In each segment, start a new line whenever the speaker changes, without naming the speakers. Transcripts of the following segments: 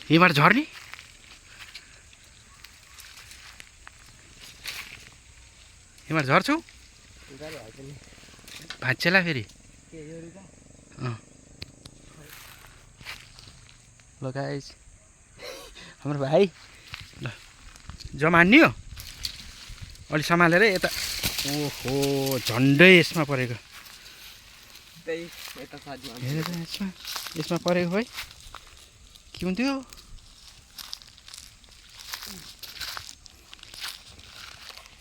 यहीँबाट झर्ने यहीँबाट झर्छौ भाँच्चेला फेरि ल गाइस हाम्रो भाइ ल जम्मा हान्ने हो अलि सम्हालेर यता ओहो झन्डै यसमा परेको हेरेर यसमा परेको भाइ के हुन्थ्यो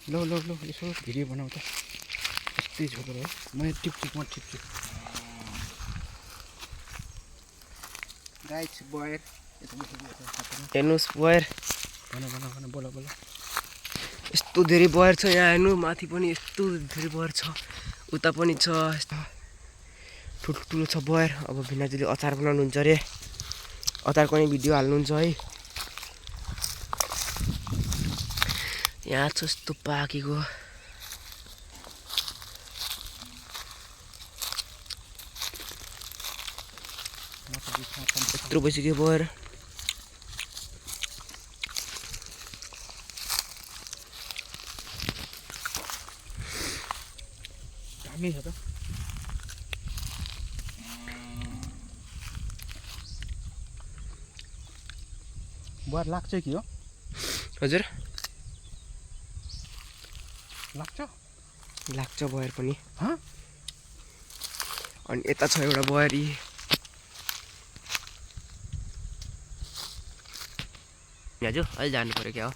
ल ल ल यसो भिडियो बनाऊ त यस्तै छोपेर है म टिप्छु गाइस बयर
हेर्नुहोस् बयर
भन बोल
यस्तो धेरै बयर छ यहाँ हेर्नु माथि पनि यस्तो धेरै बयर छ उता पनि छ ठुल्ठुलो छ बयर अब भिनाजुले अचार बनाउनुहुन्छ अरे अचारको पनि भिडियो हाल्नुहुन्छ है यहाँ छ यस्तो पाकेको यत्रो भइसक्यो बयर
दामी छ त बयर लाग्छ कि हो
हजुर लाग्छ बयर पनि अनि यता छ एउटा बयरी हजुर अहिले जानु पर्यो क्या हो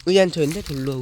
उ जान्छु भने चाहिँ ठुलो